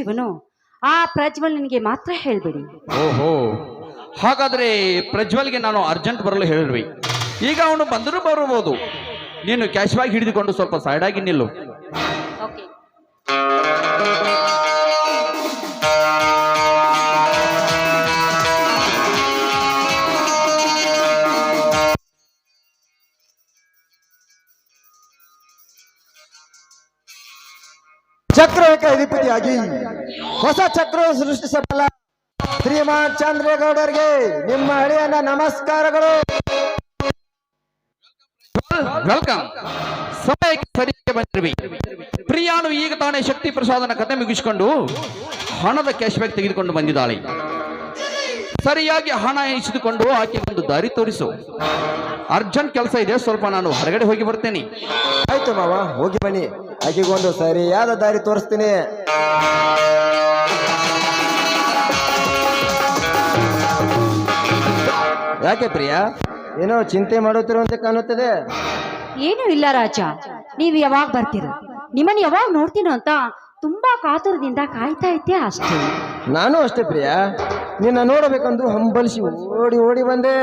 ವಿಷಯವನ್ನು ಆ ಪ್ರಜ್ವಲನಿಗೆ ಮಾತ್ರ ಹೇಳ್ಬೇಡಿ. ಓಹೋ, ಹಾಗಾದ್ರೆ ಪ್ರಜ್ವಲ್ಗೆ ನಾನು ಅರ್ಜೆಂಟ್ ಬರಲು ಹೇಳಿರ್ವಿ. ಈಗ ಅವನು ಬಂದರೂ ಬರಬಹುದು. ನೀನು ಕ್ಯಾಶ್ ಬ್ಯಾಗ್ ಹಿಡಿದುಕೊಂಡು ಸ್ವಲ್ಪ ಸೈಡ್ ಆಗಿ ನಿಲ್ಲು. ಓಕೆ. ಚಕ್ರಕ್ಕೆ ಅಧಿಪತಿಯಾಗಿ ಹೊಸ ಚಕ್ರ ಸೃಷ್ಟಿಸಬಲ್ಲ ಶ್ರೀಮಾನ್ ಚಂದ್ರೇಗೌಡರಿಗೆ ನಿಮ್ಮ ಹಳೆಯನ್ನ ನಮಸ್ಕಾರಗಳು. ವೆಲ್ಕಮ್. ಸಮಯಕ್ಕೆ ಸರಿಯಾಗಿ ಬಂದಿರುವಿ. ಪ್ರಿಯಾನು ಈಗ ತಾನೇ ಶಕ್ತಿ ಪ್ರಸಾದನ ಕತೆ ಮುಗಿಸಿಕೊಂಡು ಹಣದ ಕ್ಯಾಶ್ ಬ್ಯಾಗ್ ತೆಗೆದುಕೊಂಡು ಬಂದಿದ್ದಾಳೆ. ಸರಿಯಾಗಿ ಹಣ ಎಣಿಸಿದುಕೊಂಡು ಆಕೆ ಒಂದು ದಾರಿ ತೋರಿಸು. ಅರ್ಜೆಂಟ್ ಕೆಲಸ ಇದೆ, ಸ್ವಲ್ಪ ನಾನು ಹೊರಗಡೆ ಹೋಗಿ ಬರ್ತೇನೆ. ಆಯ್ತು ಮಾವ, ಹೋಗಿ ಬನ್ನಿ. ಆಕೆಗೊಂದು ಸರಿಯಾದ ದಾರಿ ತೋರಿಸ್ತೀನಿ. ಯಾಕೆ ಪ್ರಿಯಾ, ಏನೋ ಚಿಂತೆ ಮಾಡುತ್ತಿರುವಂತೆ ಕಾಣುತ್ತದೆ? ಏನೂ ಇಲ್ಲ ರಾಜ, ನೀವು ಯಾವಾಗ ಬರ್ತೀರ, ನಿಮ್ಮನ್ನು ಯಾವಾಗ ನೋಡ್ತೀನೋ ಅಂತ ತುಂಬಾ ಕಾತುರದಿಂದ ಕಾಯ್ತಾ ಇದ್ದೆ ಅಷ್ಟೇ. ನಾನು ಅಷ್ಟೇ ಪ್ರಿಯಾ, ನಿನ್ನ ನೋಡಬೇಕೆಂದು ಹಂಬಲಿಸಿ ಓಡಿ ಓಡಿ ಬಂದೆ.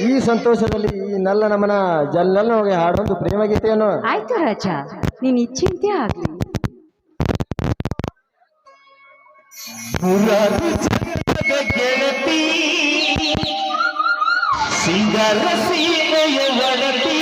ಈ ಸಂತೋಷದಲ್ಲಿ ಈ ನಲ್ಲ ನಮನ ಜಲ್ಲೆಲ್ಲ ಹೋಗಿ ಹಾಡೊಂದು ಪ್ರೇಮ ಗೀತೆಯನ್ನು. ಆಯ್ತು ರಾಜ, ನೀನ್ ಇಚ್ಛಿಂತೆ ಆಗ್ಲಿ. ಸಿಂಗರ ಸೀಮೆಯ ಒಡತಿ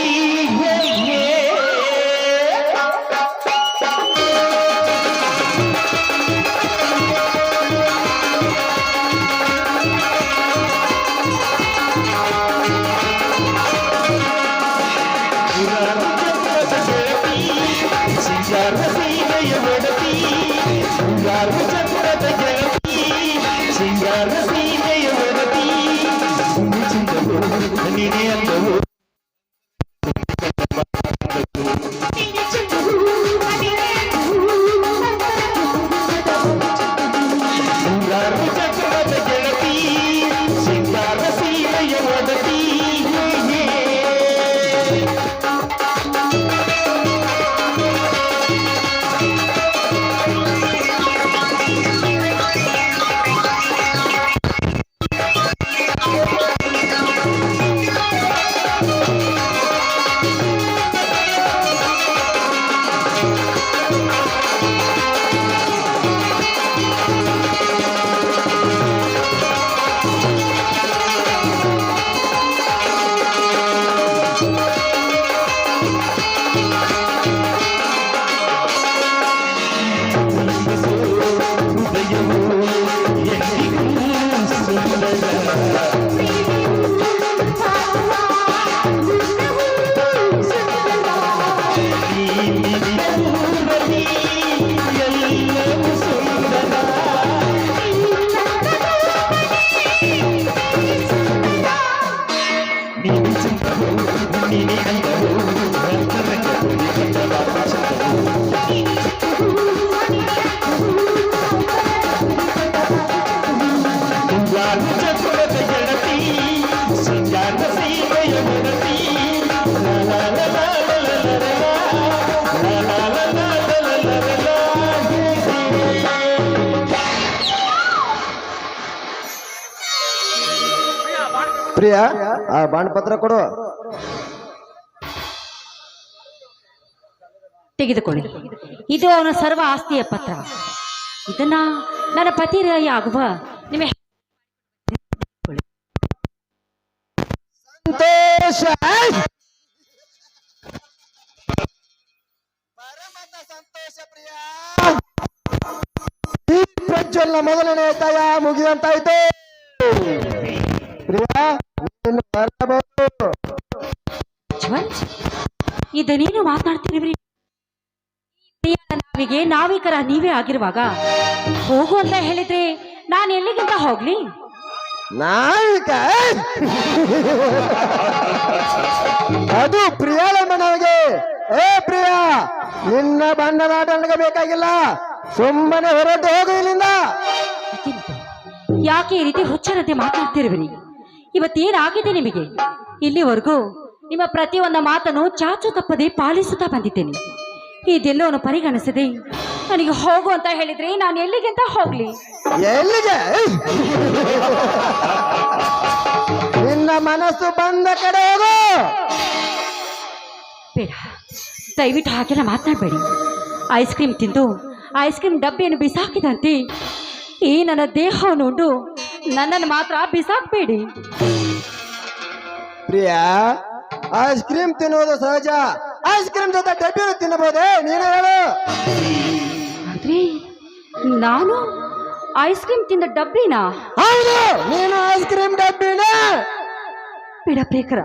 ಪ್ರಿಯಾ, ಆ ಬಾಂಡ್ ಪತ್ರ ಕೊಡು. ತೆಗೆದುಕೊಳ್ಳಿ, ಇದು ಅವನ ಸರ್ವ ಆಸ್ತಿಯ ಪತ್ರ. ಇದನ್ನ ನನ್ನ ಪತಿರಾಯ ಆಗುವ ನಿಮ್ಮ ಸಂತೋಷ. ಸಂತೋಷ ಪ್ರಿಯಾ. ಈ ಪ್ರಜ್ವಲ್ನ ಮೊದಲನೇ ತಯ ಮುಗಿದಂತಾಯ್ತು. ಪ್ರಿಯಾ, ಇದನ್ನೇನು ಮಾತಾಡ್ತಿದ್ರಿ? ನಾವಿಗೆ ನಾವಿಕರ ನೀವೇ ಆಗಿರುವಾಗ ಹೋಗು ಅಂತ ಹೇಳಿದ್ರೆ ನಾನು ಎಲ್ಲಿಗಿಂತ ಹೋಗ್ಲಿ? ನಾವಿಕ ಅದು ಪ್ರಿಯಾಳ ಮನವಿಗೆ. ಏ ಪ್ರಿಯಾ, ನಿನ್ನ ಬಣ್ಣದಾಟ ನನಗೆ ಬೇಕಾಗಿಲ್ಲ. ಸುಮ್ಮನೆ ಹೊರಟು ಹೋಗು ಇಲ್ಲಿಂದ. ಯಾಕೆ ಈ ರೀತಿ ಹುಚ್ಚರಂತೆ ಮಾತಾಡ್ತಿರುವಿರಿ? ಇವತ್ತೇನಾಗಿದೆ ನಿಮಗೆ? ಇಲ್ಲಿವರೆಗೂ ನಿಮ್ಮ ಪ್ರತಿಯೊಂದು ಮಾತನ್ನು ಚಾಚು ತಪ್ಪದೆ ಪಾಲಿಸುತ್ತಾ ಬಂದಿದ್ದೇನೆ. ಇದೆಲ್ಲವನ್ನು ಪರಿಗಣಿಸದೆ ನನಗೆ ಹೋಗು ಅಂತ ಹೇಳಿದ್ರೆ ನಾನು ಎಲ್ಲಿಗೆ ಅಂತ ಹೋಗ್ಲಿ? ಎಲ್ಲಿಗೆ? ನಿನ್ನ ಮನಸ್ಸು ಬಂದ ಕಡೆ ಹೋಗು. ಬೇಡ, ದಯವಿಟ್ಟು ಹಾಗೆಲ್ಲ ಮಾತನಾಡಬೇಡಿ. ಐಸ್ ಕ್ರೀಮ್ ತಿಂದು ಐಸ್ ಕ್ರೀಮ್ ಡಬ್ಬಿಯನ್ನು ಬಿಸಾಕಿದಂತೆ ಈ ನನ್ನ ದೇಹವನ್ನು ಉಂಡು ನನ್ನನ್ನು ಮಾತ್ರ ಬಿಸಾಕಬೇಡಿ. ಪ್ರಿಯಾ, ಐಸ್ ಕ್ರೀಮ್ ತಿನ್ನುವುದು ಸಹಜ. ಐಸ್ ಕ್ರೀಮ್ ಜೊತೆ ಡಬ್ಬಿಯನ್ನು ತಿನ್ನಬಹುದೇ? ನೀನು ಹೇಳು. ಅಂದ್ರೆ ನಾನು ಐಸ್ ಕ್ರೀಮ್ ತಿಂದ ಡಬ್ಬಿನ? ಹೌದು, ನೀನು ಐಸ್ ಕ್ರೀಮ್ ಡಬ್ಬಿನ. ಬೇಡ ಪ್ರೇಕರ,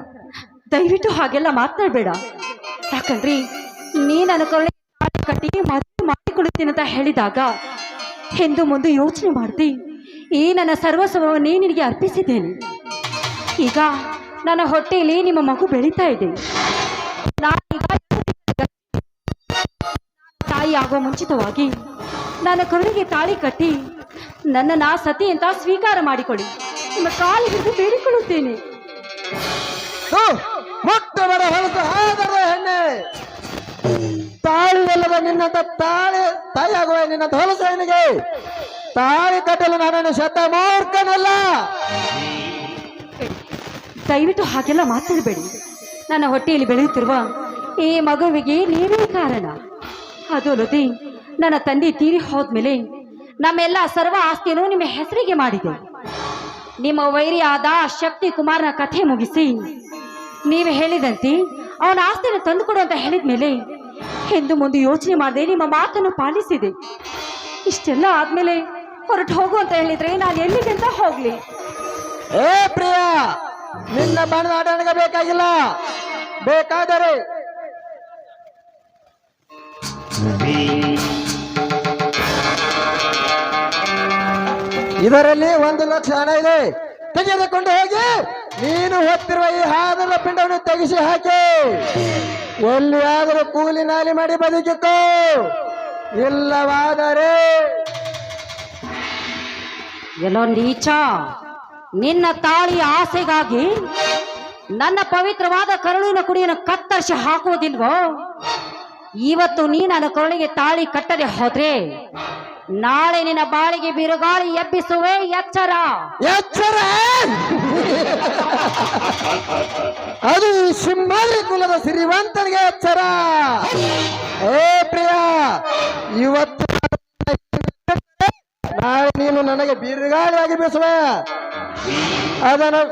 ದಯವಿಟ್ಟು ಹಾಗೆಲ್ಲ ಮಾತನಾಡಬೇಡ. ಯಾಕಂದ್ರೆ ನೀ ನನ್ನ ಕರುಣೆ ಕಟ್ಟಿ ಮದುವೆ ಮಾಡಿಕೊಳ್ಳುತ್ತೇನೆ ಅಂತ ಹೇಳಿದಾಗ ಎಂದು ಮುಂದೆ ಯೋಚನೆ ಮಾಡ್ತಿ ಈ ನನ್ನ ಸರ್ವಸ್ವವನ್ನೇ ನಿನಗೆ ಅರ್ಪಿಸಿದ್ದೇನೆ. ಈಗ ನನ್ನ ಹೊಟ್ಟೆಯಲ್ಲಿ ನಿಮ್ಮ ಮಗು ಬೆಳೀತಾ ಇದೆ. ನಾನೀಗ ತಾಯಿ ಆಗೋ ಮುಂಚಿತವಾಗಿ ನನ್ನ ಕರುಳಿಗೆ ತಾಳಿ ಕಟ್ಟಿ ನನ್ನನ್ನು ಸತಿ ಅಂತ ಸ್ವೀಕಾರ ಮಾಡಿಕೊಳ್ಳಿ. ನಿಮ್ಮ ಕಾಲು ಹಿಡಿದು ಬೇಡಿಕೊಳ್ಳುತ್ತೇನೆ. ಮುಟ್ಟಬರ ಹೊಲಸು ಆದರ ಹೆಣ್ಣೆ, ತಾಳಿ ಎಲ್ಲದ ನಿನ್ನಂತ ತಾಯಿ ಆಗುವ ನಿನ್ನಂತ ಹೊಲಸು ಹೆಣ್ಣಿಗೆ ತಾಳಿ ಕಟ್ಟಲು ನಾನೇನು ಶತ ಮೂರ್ಖನಲ್ಲ. ದಯವಿಟ್ಟು ಹಾಗೆಲ್ಲ ಮಾತಾಡಬೇಡಿ. ನನ್ನ ಹೊಟ್ಟೆಯಲ್ಲಿ ಬೆಳೆಯುತ್ತಿರುವ ಈ ಮಗುವಿಗೆ ನೀವೇ ಕಾರಣ. ಅದು ಅಲ್ಲದೆ ನನ್ನ ತಂದೆ ತೀರಿ ಹೋದ್ಮೇಲೆ ನಮ್ಮೆಲ್ಲ ಸರ್ವ ಆಸ್ತಿಯನ್ನು ನಿಮ್ಮ ಹೆಸರಿಗೆ ಮಾಡಿದೆ. ನಿಮ್ಮ ವೈರಿಯಾದ ಶಕ್ತಿ ಕುಮಾರನ ಕಥೆ ಮುಗಿಸಿ ನೀವು ಹೇಳಿದಂತೆ ಅವನ ಆಸ್ತಿಯನ್ನು ತಂದುಕೊಡು ಅಂತ ಹೇಳಿದ ಮೇಲೆ ಎಂದು ಮುಂದೆ ಯೋಚನೆ ಮಾಡದೆ ನಿಮ್ಮ ಮಾತನ್ನು ಪಾಲಿಸಿದೆ. ಇಷ್ಟೆಲ್ಲ ಆದ್ಮೇಲೆ ಹೊರಟು ಹೋಗು ಅಂತ ಹೇಳಿದ್ರೆ ನಾನು ಎಲ್ಲಿಗೆ ಅಂತ ಹೋಗ್ಲಿ? ಏ ಪ್ರಿಯಾ, ನಿನ್ನ ಬಣ್ಣದ ನನಗೆ ಬೇಕಾಗಿಲ್ಲ. ಬೇಕಾದರೆ ಇದರಲ್ಲಿ 1,00,000 ಹಣ ಇದೆ, ತೆಗೆದುಕೊಂಡು ಹೋಗಿ ನೀನು ಹೊತ್ತಿರುವ ಈ ಹಾದರ ಪಿಂಡವನ್ನು ತೆಗೆಸಿ ಹಾಕಿ ಎಲ್ಲಿಯಾದರೂ ಕೂಲಿ ನಾಲಿ ಮಾಡಿ ಬದುಕಿಕೋ. ಇಲ್ಲವಾದರೆ ಎಲ್ಲೋ ನೀಚ, ನಿನ್ನ ತಾಳಿಯ ಆಸೆಗಾಗಿ ನನ್ನ ಪವಿತ್ರವಾದ ಕರುಳಿನ ಕುಡಿಯನ್ನು ಕತ್ತರಿಸಿ ಹಾಕುವುದಿಲ್ವೋ? ಇವತ್ತು ನೀ ನನ್ನ ಕರುಳಿಗೆ ತಾಳಿ ಕಟ್ಟದೆ ಹೋದ್ರೆ ನಾಳೆ ನಿನ್ನ ಬಾಳಿಗೆ ಬಿರುಗಾಳಿ ಎಬ್ಬಿಸುವೆ. ಎಚ್ಚರ ಎಚ್ಚರ. ಅದು ಸಿಂಹಾದ್ರಿ ಕುಲದ ಸಿರಿವಂತನಿಗೆ ಎಚ್ಚರ. ಏ ಪ್ರಿಯಾ, ಇವತ್ತು ನಾಳೆ ನೀನು ನನಗೆ ಬಿರುಗಾಳಿಯಾಗಿ ಬೀಸುವೆ. ಅದನ್ನು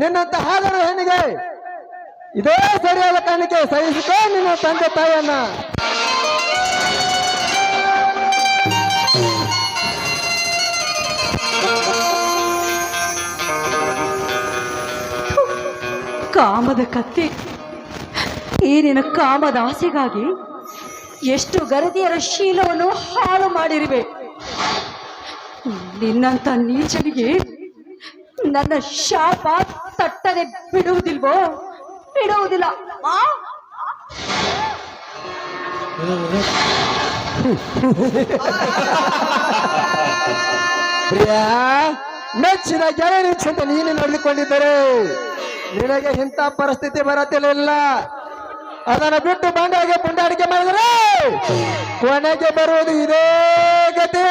ನಿನ್ನಂತ ಹಾದರು ಹೆಣ್ಣಿಗೆ ಇದೇ ಸರಿಯಾದ ಕಾರಣಕ್ಕೆ ಸಹಿಸಿಕೋ ನಿನ್ನ ತಂದೆ ತಾಯಿಯನ್ನ. ಕಾಮದ ಕತ್ತೆ, ಈ ನಿನ್ನ ಕಾಮದ ಆಸೆಗಾಗಿ ಎಷ್ಟು ಗರದಿಯರ ಶೀಲವನ್ನು ಹಾಳು ಮಾಡಿರುವೆ. ನಿನ್ನಂತ ನೀಚನಿಗೆ ನನ್ನ ಶಾಪ ತಟ್ಟದೆ ಬಿಡುವುದಿಲ್ವೋ? ಬಿಡುವುದಿಲ್ಲ. ಪ್ರಿಯಾ, ಮೆಚ್ಚಿನ ಗೆಳೆಯ ಅಂತ ನೀನು ನಡೆದುಕೊಂಡಿದ್ದರೆ ನಿನಗೆ ಇಂಥ ಪರಿಸ್ಥಿತಿ ಬರತ್ತಿರಲಿಲ್ಲ. ಅದನ್ನು ಬಿಟ್ಟು ಬಂಡಾಗೆ ಪುಂಡಾಡಿಕೆ ಮಾಡಿದರೆ ಕೊನೆಗೆ ಬರುವುದು ಇದೇ ಗತಿ.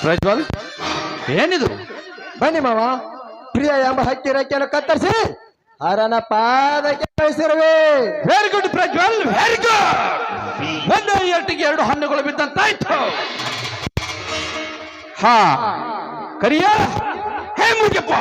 ಪ್ರಜ್ವಲ್, ಏನಿದು? ಬನ್ನಿ ಮಾವ, ಪ್ರಿಯ ಎಂಬ ಹಕ್ಕಿ ರೆಕ್ಕೆಯನ್ನು ಕತ್ತರಿಸಿ ಹರನ ಪಾದಕ್ಕೆ ಕಳಿಸಿರುವೆ. Very good Prajwal, very good. ಒಂದೇ ಏಟಿಗೆ 2 ಹಣ್ಣುಗಳು ಬಿದ್ದಂತಾಯ್ತು. ಹಾ ಕರಿಯ, ಹೇ ಮುಗಿಯಪ್ಪ,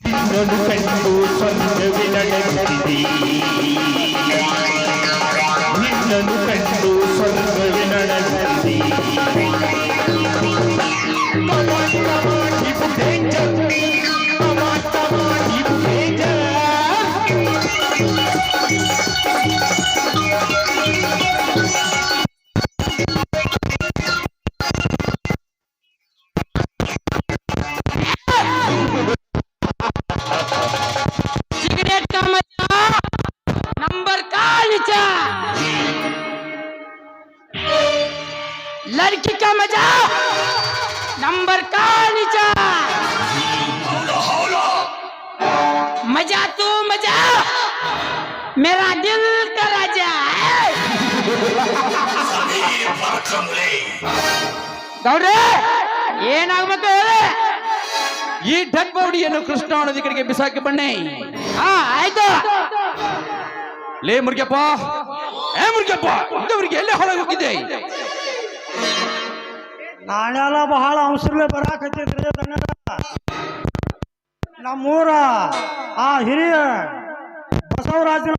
ನಿನ್ನನ್ನು ಕಂಡು ಸ್ವರ್ಗವಿನಡೆಯುತ್ತಿದೆ ನಿನ್ನನ್ನು ಕಂಡು ಸ್ವರ್ಗವಿನಡೆಯುತ್ತಿದೆ ಇದು ಡೇಂಜರ್ ಇದು ಡೇಂಜರ್ सिगरेट का मजा नंबर का नीचा लड़की का मजा नंबर का नीचा मजा तू मजा मेरा दिल का राजा ಗೌಡ್ರೆ ಏನಾಗ್ಬೇಕು ಹೇಳಿ ಈ ಡೆಡ್ ಬಾಡಿಯನ್ನು ಕೃಷ್ಣ ನದಿ ಕಡೆಗೆ ಬಿಸಾಕಿ ಬನ್ನಿ. ಹಾ ಆಯ್ತು ಲೇ ಮುರುಗಪ್ಪ, ಏ ಮುರುಗಪ್ಪ, ಇಂಥವ್ರಿಗೆ ಎಲ್ಲೇ ಹೊರಗೋಗಿದ್ದೆ? ನಾಳೆಲ್ಲ ಬಹಳ ಅವಸರಲೆ ಬರಾಕತ್ತಿದ್ರಿ ನಮ್ಮೂರ ಆ ಹಿರಿಯ ಬಸವರಾಜನ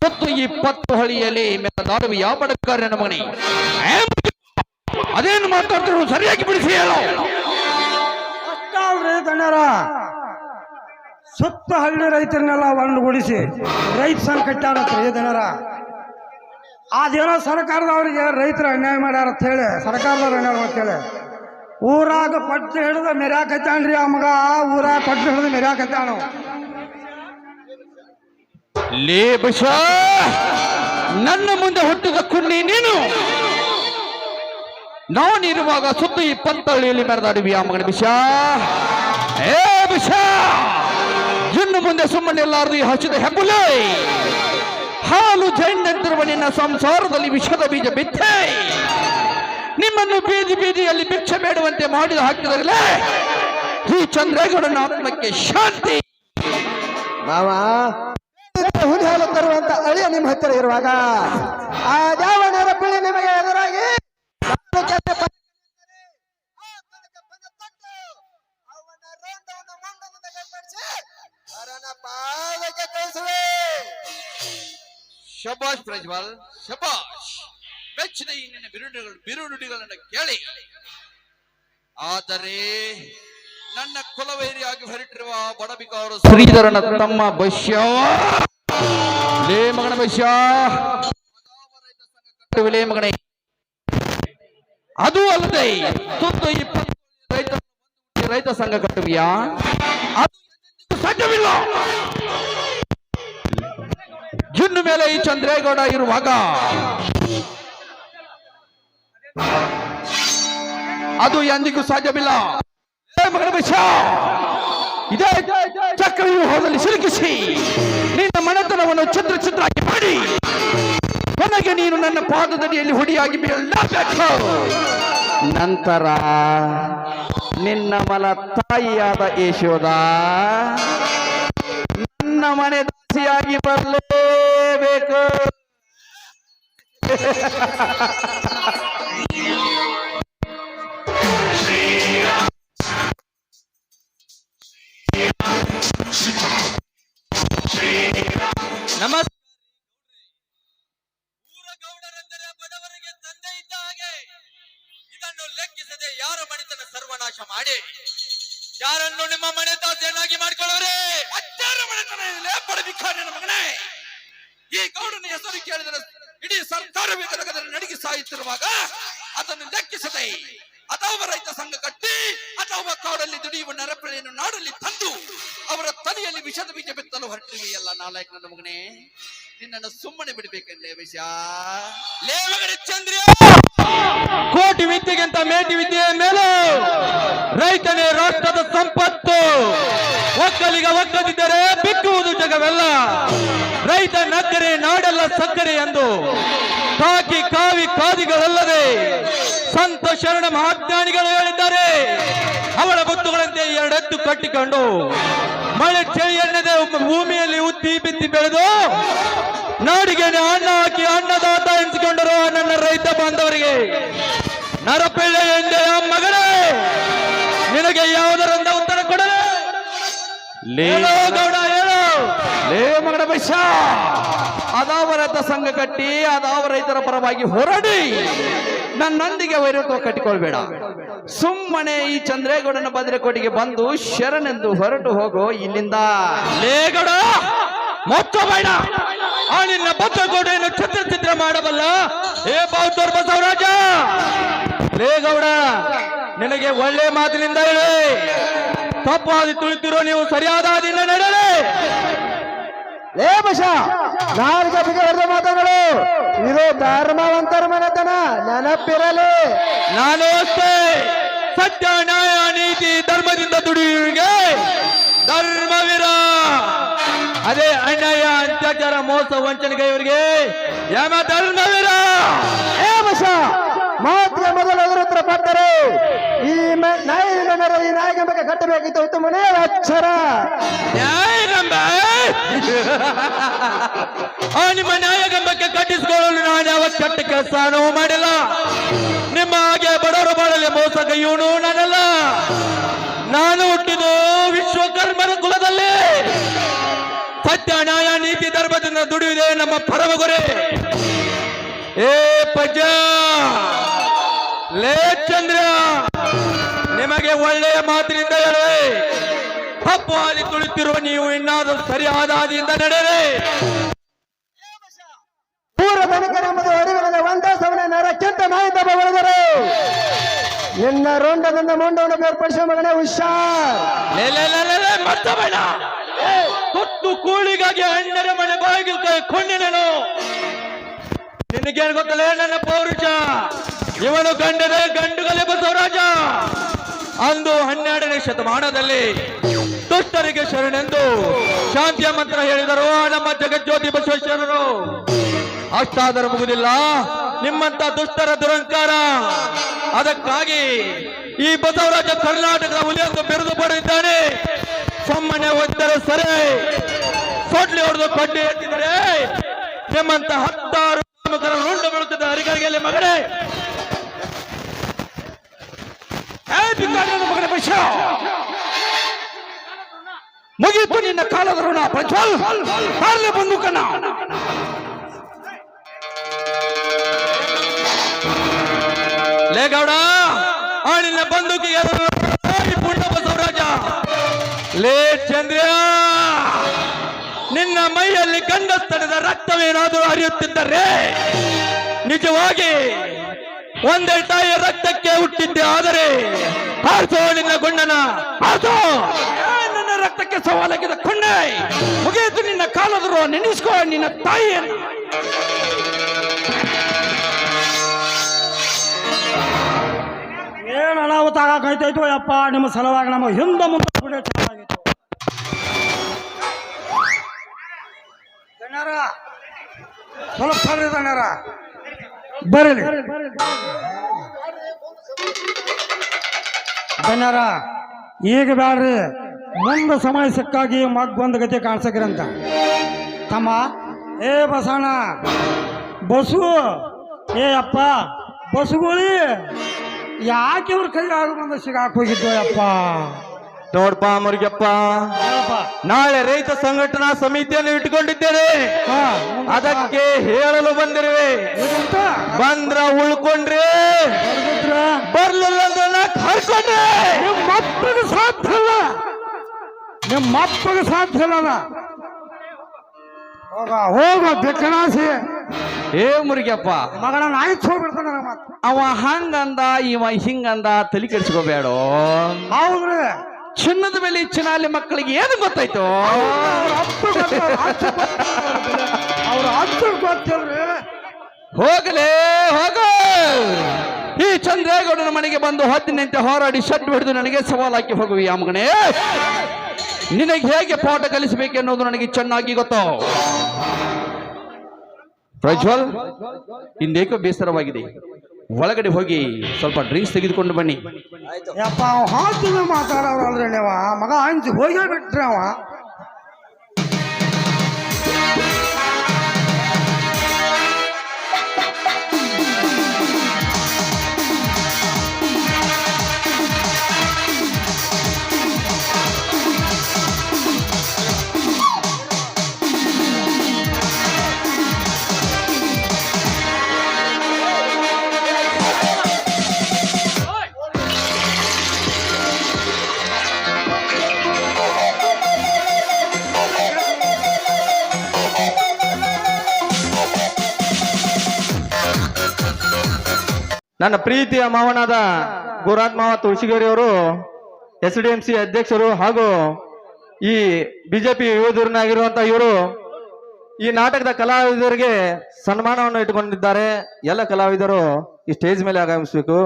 ಮತ್ತು 20 ಹಳಿಯಲ್ಲಿ ಮೆರೆದಾಡುವ ಯಾವ ಬಡಕಾರನ ಮಗನೇ? ಅದೇನು ಮಾತಾಡ್ತಿರು ಸರಿಯಾಗಿ ಬಿಡಿಸಿ ಹೇಳೋ. ಅಷ್ಟಲ್ರಿ ದಣ್ಯರ, ಸುತ್ತ ಹಳ್ಳಿ ರೈತರನ್ನೆಲ್ಲ ಒಂದುಗೂಡಿಸಿ ರೈತ ಸಂಘ ಕಟ್ಟಾರತ್ರಿ ದಣ್ಯರ. ಅದೇನೋ ಸರ್ಕಾರದವ್ರಿಗೆ ರೈತರು ಅನ್ಯಾಯ ಮಾಡ್ಯಾರ ಅಂತ ಹೇಳಿ, ಸರ್ಕಾರದವ್ರು ಅನ್ಯಾಯ ಅಂತ ಹೇಳಿ ಊರಾಗ ಪಟ್ಟು ಹಿಡಿದು ಮೆರ್ಯಾಕತ್ತಾನ್ರಿ ಆ ಮಗ. ಊರಾಗ ಪಟ್ಟು ಹಿಡಿದು ಮೆರ್ಯಾಕತ್ತಾನು. ಲೇ ಬಶ, ನನ್ನ ಮುಂದೆ ಹುಟ್ಟಿದ ಕುಣ್ಣಿ ನೀನು. ನಾನಿರುವಾಗ ಸುತ್ತ 20 ಹಳ್ಳಿಯಲ್ಲಿ ಮೆರೆದಾಡುವಿ ಆ ಮಗನ ಬಿಷ. ಏ ಬಿಷ, ಇನ್ನು ಮುಂದೆ ಸುಮ್ಮನೆ ಎಲ್ಲಾರ್ದು ಈ ಹಸಿದ ಹೆಬ್ಬುಲೆ ಹಾಲು ಜೈನಂತಿರುವ ನಿನ್ನ ಸಂಸಾರದಲ್ಲಿ ವಿಷದ ಬೀಜ ಬಿತ್ತೆ ನಿಮ್ಮನ್ನು ಬೀದಿ ಬೀದಿಯಲ್ಲಿ ಭಿಕ್ಷೆ ಬೇಡುವಂತೆ ಮಾಡಿದ ಹಾಕಿದಾಗಲೇ ಈ ಚಂದ್ರೇಗೌಡನ ಆತ್ಮಕ್ಕೆ ಶಾಂತಿ. ಮಾವ, ಹುಲಿ ಹಾಲು ತರುವಂತ ಅಳಿಯ ನಿಮ್ಮ ಹತ್ತಿರ ಇರುವಾಗ ಆ ದ್ಯಾವಣರ ಪಿಳಿ ನಿಮಗೆ ಎದುರಾಗಿ ಶಬಾಷ್ ಪ್ರಜ್ವಲ್, ಶಬಾಷ್. ಮೆಚ್ಚಿದ ಈ ನಿನ್ನ ಬಿರುನುಡಿಗಳನ್ನು ಕೇಳಿ. ಆದರೆ ನನ್ನ ಕುಲವೈರಿಯಾಗಿ ಹೊರಟಿರುವ ಬಡಬಿಕಾರು ಶ್ರೀಧರನ ತಮ್ಮ ಬಶ್ಯ, ಲೇ ಮಗನ ಬಶ್ಯ, ಲೇ ಮಗನೇ. ಅದು ಅಲ್ಲದೆ ತುತ್ತು 20 ರೈತ ಸಂಘ ಕಟ್ಟುವಿಯಾ? ಅದು ಸಾಧ್ಯವಿಲ್ಲ. ಇನ್ನು ಮೇಲೆ ಈ ಚಂದ್ರೇಗೌಡ ಇರುವಾಗ ಅದು ಎಂದಿಗೂ ಸಾಧ್ಯವಿಲ್ಲ. ಇದೇ ಚಕ್ರವ್ಯೂಹದಲ್ಲಿ ಸಿಲುಕಿಸಿ ನಿನ್ನ ಮನೆತನವನ್ನು ಚಿತ್ರ ಚಿತ್ರಾಗಿ ಮಾಡಿ ಕೊನೆಗೆ ನೀನು ನನ್ನ ಪಾದದಡಿಯಲ್ಲಿ ಹುಡಿಯಾಗಿ ಬೀಳಬೇಕು. ನಂತರ ನಿನ್ನ ಮಲ ತಾಯಿಯಾದ ಯಶೋದ ನನ್ನ ಮನೆ ದಾಸಿಯಾಗಿ ಬರಲೇಬೇಕು. ನಮಸ್ಕಾರ. ಊರಗೌಡರೆಂದರೆ ಬಡವರಿಗೆ ತಂದೆ ಇದ್ದ ಹಾಗೆ. ಇದನ್ನು ಲೆಕ್ಕಿಸದೆ ಯಾರ ಮನೆತನ ಸರ್ವನಾಶ ಮಾಡಿ ಯಾರನ್ನು ನಿಮ್ಮ ಮನೆ ದಾಸಿಯನ್ನಾಗಿ ಮಾಡಿಕೊಳ್ಳೋರೆ ಅಚ್ಚಾರ ಮನೆತನ ಬಡವಿಕಾರನ ಮಗನೇ. ಈ ಗೌಡನ ಹೆಸರು ಕೇಳಿದರೆ ಇಡೀ ಸರ್ಕಾರವೇ ಕನಕದಲ್ಲಿ ನಡಿಗೆ ಸಾಯುತ್ತಿರುವಾಗ ಅದನ್ನು ಲೆಕ್ಕಿಸದೆ ಅಥವಾ ರೈತ ಸಂಘ ಕಟ್ಟಿ ನಾಡಲ್ಲಿ ದುಡಿಯುವ ನರಪಳೆಯನ್ನು ನಾಡಲ್ಲಿ ತಂದು ಅವರ ತಲೆಯಲ್ಲಿ ವಿಷದ ಬೀಜ ಬಿತ್ತಲು ಹೊರಟಿವೆಯಲ್ಲ ನಾಲಾಯಕ ನನ್ನ ಮಗನೇ, ನಿನ್ನನ್ನು ಸುಮ್ಮನೆ ಬಿಡಬೇಕಲ್ಲೇ ವಿಷ ಲೇ ಮಗನೇ ಚಂದ್ರ. ಕೋಟಿ ವಿದ್ಯೆಗಿಂತ ಮೇಟಿ ವಿದ್ಯೆಯ ಮೇಲೂ ರೈತನೇ ರಾಷ್ಟ್ರದ ಸಂಪತ್ತು. ಒಕ್ಕಲಿಗ ಒಕ್ಕದಿದ್ದರೆ ಬಿಕ್ಕುವುದು ಜಗವೆಲ್ಲ. ರೈತ ನಕ್ಕರೆ ನಾಡೆಲ್ಲ ಸಕ್ಕರೆ ಎಂದು ಕಾಕಿ ಕಾವಿ ಕಾದಿಗಳಲ್ಲದೆ ಸಂತ ಶರಣ ಮಹಾಜ್ಞಾನಿಗಳು ಹೇಳಿದ್ದಾರೆ. ಅವಳ ಮುತ್ತುಗಳಂತೆ ಎರಡೆತ್ತು ಕಟ್ಟಿಕೊಂಡು ಮಳೆ ಚಳಿ ಎನ್ನದೆ ಭೂಮಿಯಲ್ಲಿ ಉತ್ತಿ ಬಿತ್ತಿ ಬೆಳೆದು ನಾಡಿಗೆ ಅನ್ನ ಹಾಕಿ ಅನ್ನದಾತ ಎನಿಸಿಕೊಂಡರು ನನ್ನ ರೈತ ಬಾಂಧವರಿಗೆ ನರಪಿಳ್ಳೆ ಎಂದೆ ಮಗಳೇ, ನಿನಗೆ ಯಾವುದರಿಂದ ಉತ್ತರ ಕೊಡಲು ಹೇಳೋ ಗೌಡ ಹೇಳು. ಲೇ ಮಗನ ಬೈಸ, ಅದಾವ ರೈತ ಸಂಘ ಕಟ್ಟಿ ಅದಾವ ರೈತರ ಪರವಾಗಿ ಹೋರಾಡಿ ನನ್ನೊಂದಿಗೆ ವೈರತ್ವ ಕಟ್ಟಿಕೊಳ್ಬೇಡ. ಸುಮ್ಮನೆ ಈ ಚಂದ್ರೇಗೌಡನ ಭದ್ರಕೋಟೆಗೆ ಬಂದು ಶರಣೆಂದು ಹೊರಟು ಹೋಗೋ ಇಲ್ಲಿಂದ. ಲೇ ಗೌಡ ಮೊತ್ತ ಬೇಡ. ಆ ನಿನ್ನ ಭದ್ರಕೋಟೆಯನ್ನು ಚಿತ್ರ ಮಾಡಬಲ್ಲ ಏ ಬೌದ್ಧರ್ ಬಸವರಾಜ. ಲೇ ಗೌಡ, ನಿನಗೆ ಒಳ್ಳೆ ಮಾತಿನಿಂದ ಹೇಳಿ, ತಪ್ಪಾದಿ ತುಳಿತಿರೋ ನೀವು ಸರಿಯಾದ ಹಾದಿಯಿಂದ ನಡೆಯಲಿ. ಏ ಬಸ, ನಾಲ್ಕು ಬಿಗಡ ಮಾತುಗಳು ಇದು ಧರ್ಮವಂತರ ಮನೆತನ, ನೆನಪಿರಲಿ. ನಾನು ಅಷ್ಟೇ ಸತ್ಯ ನ್ಯಾಯ ನೀತಿ ಧರ್ಮದಿಂದ ದುಡಿಯುವಿಗೆ ಧರ್ಮವೀರ. ಅದೇ ಅನ್ಯಾಯ ಅತ್ಯಾಚಾರ ಮೋಸ ವಂಚನೆಗೆ ಇವರಿಗೆ ಯಮ ಧರ್ಮವೀರ. ಏ ಬಸ, ಮಾತಿಗೆ ಮೊದಲು ಎದುರುತ್ತರ ಪಟ್ಟರು. ಈ ನಾಯಕಂಬಕ್ಕೆ ಕಟ್ಟಬೇಕಿತ್ತು ಉತ್ತಮನೇ ಅಕ್ಷರ. ನ್ಯಾಯಗಂಬ ಆ ನಿಮ್ಮ ನ್ಯಾಯಗಂಬಕ್ಕೆ ಕಟ್ಟಿಸಿಕೊಳ್ಳಲು ನಾನು ಯಾವ ಕೆಟ್ಟ ಕೆಲಸನೂ ಮಾಡಿಲ್ಲ. ನಿಮ್ಮ ಹಾಗೆ ಬಡವರು ಬಾಳಲಿ ಮೋಸಗೈಯೋನು ನಾನಲ್ಲ. ನಾನು ಹುಟ್ಟಿದು ವಿಶ್ವಕರ್ಮರ ಕುಲದಲ್ಲಿ. ಸತ್ಯ ನ್ಯಾಯ ನೀತಿ ಧರ್ಮದಿಂದ ದುಡಿಯುವುದೇ ನಮ್ಮ ಪರಮ ಗುರಿ. ಏ ಪಜ್ಜ, ಲೇ ಚಂದ್ರ, ನಿಮಗೆ ಒಳ್ಳೆಯ ಮಾತಿನಿಂದ ಹೇಳುವೆ, ತಪ್ಪು ಹಾದಿ ತುಳಿತಿರುವ ನೀವು ಇನ್ನಾದರೂ ಸರಿಯಾದ ಹಾದಿಯಿಂದ ನಡೆಯಿರಿ. ಪೂರ್ವ ತನಿಖೆಂಬುದು ಅರಿವಿಲ್ಲದ ಒಂದೇ ಸವನ ನರಕ್ಕಿಂತ ನಾಯಿತ ಬೆಳೆದರು. ನಿನ್ನ ರುಂಡದಿಂದ ಮುಂಡವನ್ನು ಬೇರ್ಪಡಿಸುವ ಮಗನೇ ಹುಷಾರ್. ಮತ್ತೆ ಬೇಡ. ಕೊಟ್ಟು ಕೂಳಿಗಾಗಿ ಅಣ್ಣರ ಮನೆ ಬಾಗಿಲು ಕೈ ಕೊಂಡಿನನು. ನಿನಗೇನು ಗೊತ್ತಲೇ ನನ್ನ ಪೌರುಷ. ಇವನು ಗಂಡನೇ ಗಂಡುಗಲೆ ಬಸವರಾಜ. ಅಂದು 12ನೇ ಶತಮಾನದಲ್ಲಿ ದುಷ್ಟರಿಗೆ ಶರಣೆಂದು ಶಾಂತಿಯ ಮಂತ್ರ ಹೇಳಿದರು ನಮ್ಮ ಜಗಜ್ಯೋತಿ ಬಸವೇಶ್ವರರು. ಅಷ್ಟಾದರೂ ಮುಗುದಿಲ್ಲ ನಿಮ್ಮಂತ ದುಷ್ಟರ ದುರಂಕಾರ. ಅದಕ್ಕಾಗಿ ಈ ಬಸವರಾಜ ಕರ್ನಾಟಕದ ಹುಲಿಯೊಂದು ಬಿರುದು ಪಡೆದಿದ್ದಾನೆ. ಸುಮ್ಮನೆ ಒದ್ದರೆ ಸರಿ, ಸೊಡ್ಲಿ ಹೊಡೆದು ಕಡ್ಡಿ ಎತ್ತಿದರೆ ನಿಮ್ಮಂತ 10 ಮಕ್ಕಳ ರುಂಡು ಬೀಳುತ್ತದೆ ಹರಿಗರಿಗೆ ಮಗನೇ. ಮಗನ ಬೈಸ, ಮುಗಿಯಿತು ನಿನ್ನ ಕಾಲದ ಋಣ. ಪ್ರಜ್ವಲ್ ಬಂದು ಕಣ್ಣ. ಲೇ ಗೌಡ, ಆ ನಿನ್ನ ಬಂದೂಕಿಗೆ ಪುಣ್ಯ ಬಸವರಾಜ. ಲೇ ಚಂದ್ರ, ನಿನ್ನ ಮೈಯಲ್ಲಿ ಗಂಡಸ್ತನದ ರಕ್ತವೇನಾದರೂ ಹರಿಯುತ್ತಿದ್ದರೆ ನಿಜವಾಗಿ ಒಂದೇ ತಾಯಿಯ ರಕ್ತಕ್ಕೆ ಹುಟ್ಟಿದ್ದೆ. ಆದರೆ ಹಾರಿಸೋ ನಿನ್ನ ಗುಂಡನ, ಹಾರಿಸೋ ನನ್ನ ರಕ್ತಕ್ಕೆ ಸವಾಲಾಗಿದ್ದ ಕೊಂಡೆ. ಮುಗಿಯಿತು ನಿನ್ನ ಕಾಲದರು. ನೆನೆಸ್ಕೋ ನಿನ್ನ ತಾಯಿಯನ್ನು. ಏನು ಅನಾಹುತ ಆಗಾಕೈತಾಯ್ತು ಯಪ್ಪ. ನಿಮ್ಮ ಸಲುವಾಗಿ ನಮ್ಮ ಹಿಂದೆ ಮುಂದೆ ಕೂಡ ಚೆನ್ನಾಗಿತ್ತು. ದಣ್ಯರ ಸ್ವಲ್ಪ ಸರಿ ದಣ್ಯರ ಬರಲಿ. ದಣ್ಯರ ಈಗ ಬ್ಯಾಡ್ರಿ, ಮುಂದೆ ಸಮಯ ಸಿಕ್ಕಾಗಿ ಮಗ್ಗೊಂದು ಗತಿ ಕಾಣಿಸಕ್ರಂತ ತಮ್ಮ. ಏ ಬಸಣ್ಣ, ಬಸು, ಏ ಅಪ್ಪ ಬಸುಗುಳಿ, ಯಾಕೆ ಇವ್ರ ಕೈ ಆಗ ಬಂದ ಸಿಗಾಕ್ ಹೋಗಿದ್ವು ಯಪ್ಪ. ನೋಡ್ಪ ಮುರುಗಪ್ಪ, ಹೇಳಪ್ಪ. ನಾಳೆ ರೈತ ಸಂಘಟನಾ ಸಮಿತಿಯನ್ನು ಇಟ್ಟುಕೊಂಡಿದ್ದೇನೆ. ಅದಕ್ಕೆ ಹೇಳಲು ಬಂದಿರುವೆ. ಇದಂತ ಬಂದ್ರ ಉಳ್ಕೊಂಡ್ರೆ, ಬರ್ದಿದ್ರ ಬರ್ಲಿಲ್ಲ ಅಂದ್ರೆ ಕರ್ಕೊಂಡ್ರೆ ನಿಮ್ಮ ಅಪ್ಪಗೆ ಸಾಧ್ಯ ಇಲ್ಲ. ನಿಮ್ಮ ಅಪ್ಪಗೆ ಸಾಧ್ಯ ಇಲ್ಲ. ಹೋಗ ಹೋಗ ಬೆಕ್ಕನಾಸಿ ಏ ಮುರುಗಪ್ಪ, ಮಗನ ನಾಯಿ ಹೋಗ್ಬಿಡ್ತಾನ ನನಗೆ ಮತ್ತೆ. ಅವ ಹಂಗಂದ ಇವ ಹಿಂಗಂದ ತಲೆ ಕೆಡಿಸ್ಕೋಬೇಡ. ಹೌದ್ರಿ, ಚಿನ್ನದ ಮೇಲೆ ಚಿನ್ನಾಲಿ ಮಕ್ಕಳಿಗೆ ಏನು ಗೊತ್ತಾಯ್ತು? ಅವ್ರ ಅಷ್ಟು ಗೊತ್ತಿಲ್ರಿ. ಹೋಗಲೇ ಹೋಗ. ಈ ಚಂದ್ರೇಗೌಡನ ಮನೆಗೆ ಬಂದು ಹದ್ದಿನಂತೆ ಹೋರಾಡಿ ಶೆಡ್ ಹಿಡಿದು ನನಗೆ ಸವಾಲು ಹಾಕಿ ಹೋಗುವಿ ಆ ಮಗನೇ. ನಿನಗೆ ಹೇಗೆ ಪಾಠ ಕಲಿಸಬೇಕೆನ್ನುವುದು ನನಗೆ ಚೆನ್ನಾಗಿ ಗೊತ್ತು. ಪ್ರಜ್ವಲ್, ಇಂದೇಕೋ ಬೇಸರವಾಗಿದೆ, ಒಳಗಡೆ ಹೋಗಿ ಸ್ವಲ್ಪ ಡ್ರಿಂಕ್ಸ್ ತೆಗೆದುಕೊಂಡು ಬನ್ನಿ. ಯಪ್ಪ ಅವ ಹಾಕಿನ ಮಾತಾಡೋರಲ್ರಿ ನೀವ. ಮಗ ಹಂಚಿ ಹೋಗೇ ಬಿಟ್ರಿ ಅವ. ನನ್ನ ಪ್ರೀತಿಯ ಮಾವನಾದ ಗುರುರಾಜ್ ಮಾವ ತುಳಸಿಗೇರಿ ಅವರು SDMC ಅಧ್ಯಕ್ಷರು ಹಾಗೂ ಈ ಬಿಜೆಪಿ ಯುವಧುರನಾಗಿರುವಂತಹ ಇವರು ಈ ನಾಟಕದ ಕಲಾವಿದರಿಗೆ ಸನ್ಮಾನವನ್ನು ಇಟ್ಟುಕೊಂಡಿದ್ದಾರೆ. ಎಲ್ಲ ಕಲಾವಿದರು ಈ ಸ್ಟೇಜ್ ಮೇಲೆ ಆಗಮಿಸಬೇಕು.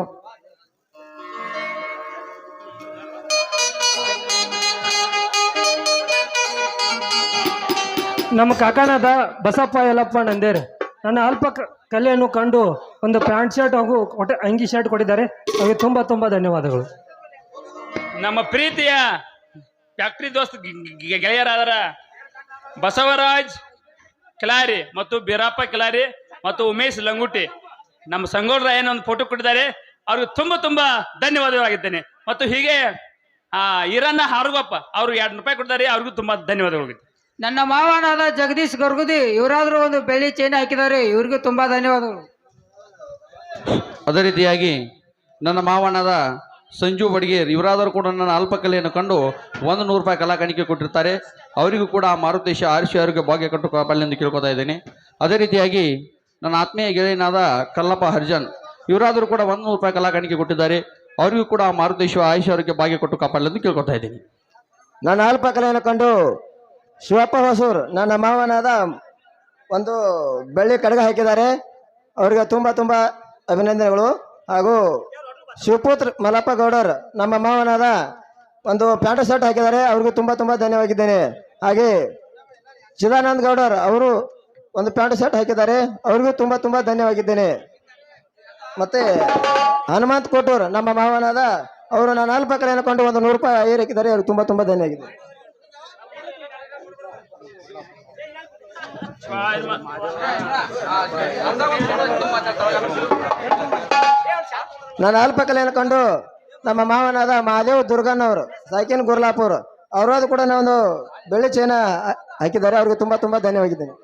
ನಮ್ಮ ಕಾಕನಾದ ಬಸಪ್ಪ ಯಲ್ಲಪ್ಪ ನಂದೇರ್ ನನ್ನ ಅಲ್ಪ ಕಲೆಯನ್ನು ಕಂಡು ಒಂದು ಪ್ಯಾಂಟ್ ಶರ್ಟ್ ಹಾಗೂ ಅಂಗಿ ಶರ್ಟ್ ಕೊಟ್ಟಿದ್ದಾರೆ. ಅವರಿಗೆ ತುಂಬಾ ತುಂಬಾ ಧನ್ಯವಾದಗಳು. ನಮ್ಮ ಪ್ರೀತಿಯ ಫ್ಯಾಕ್ಟ್ರಿ ದೋಸ್ತ್ ಗೆಳೆಯರಾದರ ಬಸವರಾಜ್ ಕಿಲಾರಿ ಮತ್ತು ಬೀರಪ್ಪ ಕಿಲಾರಿ ಮತ್ತು ಉಮೇಶ್ ಲಂಗುಟಿ ನಮ್ಮ ಸಂಗೋಡ್ರ ಏನೊಂದು ಫೋಟೋ ಕೊಟ್ಟಿದ್ದಾರೆ. ಅವ್ರಿಗೆ ತುಂಬಾ ತುಂಬಾ ಧನ್ಯವಾದವಾಗಿದ್ದೇನೆ. ಮತ್ತು ಹೀಗೆ ಈರಣ್ಣ ಹಾರುಗಪ್ಪ ಅವರು 2 ರೂಪಾಯಿ ಕೊಟ್ಟಿದ್ದಾರೆ. ಅವ್ರಿಗೂ ತುಂಬಾ ಧನ್ಯವಾದಗಳು. ನನ್ನ ಮಾವನಾದ ಜಗದೀಶ್ ಗರ್ಗುದಿ ಇವರಾದ್ರೂ ಒಂದು ಬೆಳ್ಳಿ ಚೈನ್ ಹಾಕಿದ್ದಾರೆ. ಇವ್ರಿಗೂ ತುಂಬಾ ಧನ್ಯವಾದಗಳು. ಅದೇ ರೀತಿಯಾಗಿ ನನ್ನ ಮಾವನಾದ ಸಂಜು ಬಡಿಗೇರ್ ಇವರಾದರೂ ಕೂಡ ನನ್ನ ಅಲ್ಪಕಲೆಯನ್ನು ಕಂಡು 100 ರೂಪಾಯಿ ಕಲಾ ಕಾಣಿಕೆ ಕೊಟ್ಟಿರ್ತಾರೆ. ಅವರಿಗೂ ಕೂಡ ಮಾರುತೇಶ ಆಯುಷ್ಯ ಆರೋಗ್ಯ ಭಾಗ್ಯ ಕಟ್ಟು ಕಾಪಾಡಲೆಂದು ಕೇಳ್ಕೊತಾ ಇದ್ದೇನೆ. ಅದೇ ರೀತಿಯಾಗಿ ನನ್ನ ಆತ್ಮೀಯ ಗೆಳೆಯನಾದ ಕಲ್ಲಪ್ಪ ಹರ್ಜನ್ ಇವರಾದರೂ ಕೂಡ 100 ರೂಪಾಯಿ ಕಲಾ ಕಾಣಿಕೆ ಕೊಟ್ಟಿದ್ದಾರೆ. ಅವರಿಗೂ ಕೂಡ ಮಾರುತೇಶ ಆಯುಷ್ಯ ಆರೋಗ್ಯ ಭಾಗ್ಯ ಕೊಟ್ಟು ಕಾಪಾಡಲೆಂದು ಕೇಳ್ಕೊತಾ ಇದ್ದೀನಿ. ನನ್ನ ಅಲ್ಪ ಕಲೆಯನ್ನು ಕಂಡು ಶಿವಪ್ಪ ಹೊಸೂರ್ ನನ್ನ ಮಾವನಾದ ಒಂದು ಬೆಳ್ಳಿ ಕಡಗ ಹಾಕಿದ್ದಾರೆ. ಅವರಿಗೆ ತುಂಬ ತುಂಬ ಅಭಿನಂದನೆಗಳು. ಹಾಗೂ ಶಿವಪುತ್ರ ಮಲ್ಲಪ್ಪ ಗೌಡರ್ ನಮ್ಮ ಮಾವನಾದ ಒಂದು ಪ್ಯಾಂಟ್ ಶರ್ಟ್ ಹಾಕಿದ್ದಾರೆ. ಅವ್ರಿಗೂ ತುಂಬ ತುಂಬ ಧನ್ಯವಾಗಿದ್ದೇನೆ. ಹಾಗೆ ಚಿದಾನಂದ ಗೌಡರ್ ಅವರು ಒಂದು ಪ್ಯಾಂಟ್ ಶರ್ಟ್ ಹಾಕಿದ್ದಾರೆ. ಅವ್ರಿಗೂ ತುಂಬ ತುಂಬ ಧನ್ಯವಾಗಿದ್ದೇನೆ. ಮತ್ತೆ ಹನುಮಂತ್ ಕೋಟೂರ್ ನಮ್ಮ ಮಾವನಾದ ಅವರು ನನ್ನ ಅಲ್ಪ ಕಲೆಯನ್ನು ಕೊಂಡು ಒಂದು 100 ರೂಪಾಯಿ ಐರ್ ಹಾಕಿದ್ದಾರೆ. ಅವ್ರಿಗೆ ತುಂಬ ತುಂಬ ಧನ್ಯವಾಗಿದೆ. ನನ್ನ ಅಲ್ಪ ಕಲೆಯನ್ನು ಕಂಡು ನಮ್ಮ ಮಾವನಾದ ಮಹಾದೇವ್ ದುರ್ಗನ್ ಅವರು ಸಾಕಿನ್ ಗುರ್ಲಾಪುರ್ ಅವರಾದ್ರು ಕೂಡ ಒಂದು ಬೆಳ್ಳಿ ಚೈನ ಹಾಕಿದ್ದಾರೆ. ಅವ್ರಿಗೆ ತುಂಬ ತುಂಬ ಧನ್ಯವಾಗಿದ್ದೇನೆ.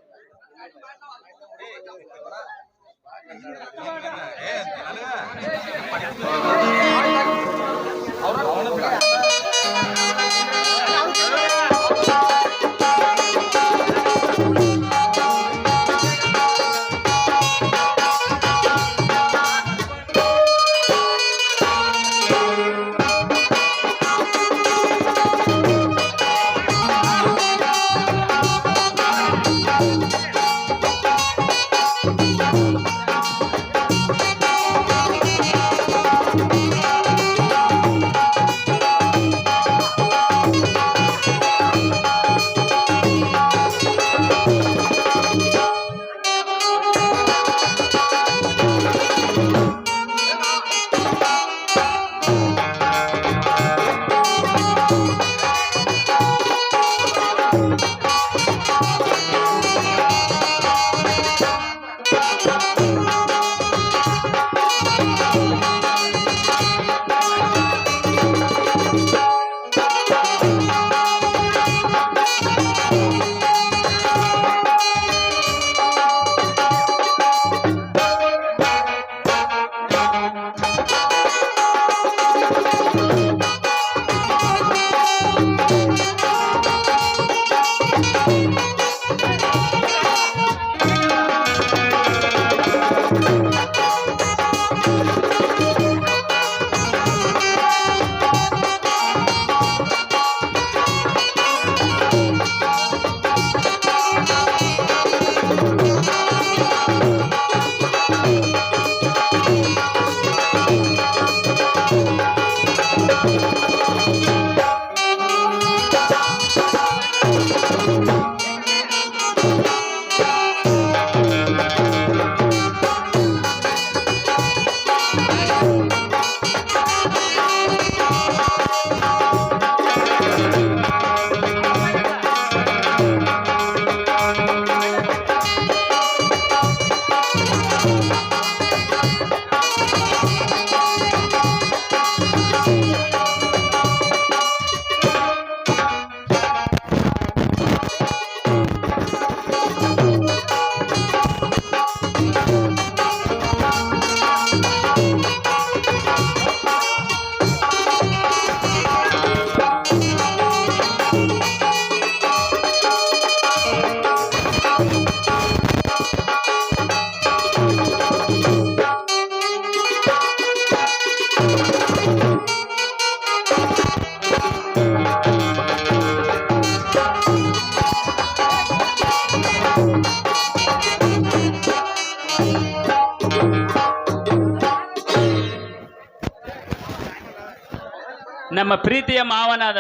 ನಮ್ಮ ಪ್ರೀತಿಯ ಮಾವನಾದ